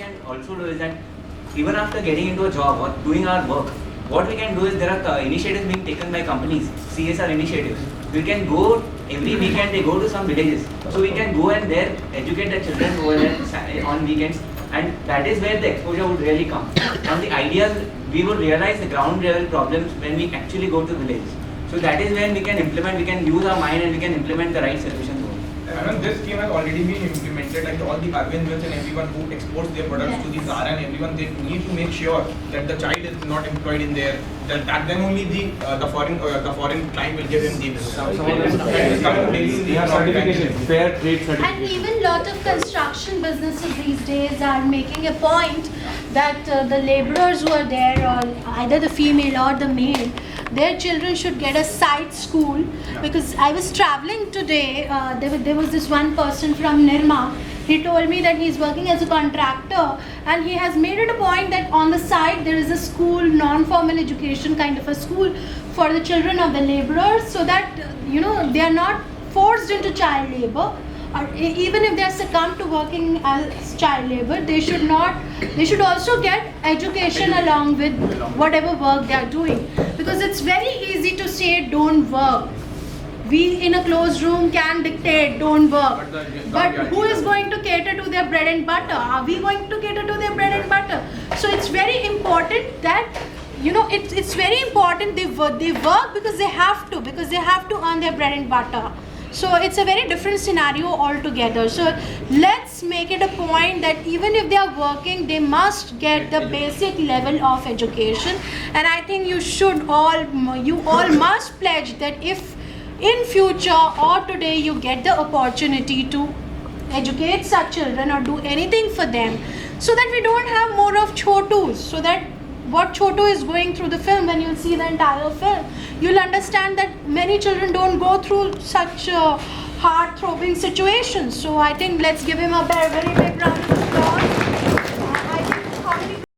can also do is that even after getting into a job or doing our work, what we can do is there are initiatives being taken by companies, CSR initiatives. We can go every weekend, they go to some villages. So we can go and there educate the children over there on weekends, and that is where the exposure would really come. And the ideas, we would realize the ground level problems when we actually go to villages. So that is when we can implement, we can use our mind and we can implement the right solutions. This scheme has already been implemented, like all the urban mills and everyone who exports their products to the Zara and everyone, they need to make sure that the child is not employed in there. That then only the foreign client will give him the business. Certification, fair trade certification. And even lot of construction businesses these days are making a point that the laborers who are there, or either the female or the male, their children should get a side school. Because I was traveling today, there was this one person from Nirma. He told me that he's working as a contractor and he has made it a point that on the side there is a school, non-formal education kind of a school for the children of the laborers, so that they are not forced into child labor. Or even if they are succumbed to working as child labor, they should also get education along with whatever work they are doing. Because it's very easy to say don't work. We in a closed room can dictate don't work. But who is going to cater to their bread and butter? Are we going to cater to their bread and butter? So it's very important that it's very important they work because they have to earn their bread and butter. So it's a very different scenario altogether. So let's make it a point that even if they are working, they must get the basic level of education. And I think you all must pledge that if in future or today you get the opportunity to educate such children or do anything for them, so that we don't have more of chotus, so that what Chotu is going through the film, when you'll see the entire film, you'll understand that many children don't go through such heart-throbbing situations. So I think let's give him a very, very big round of applause.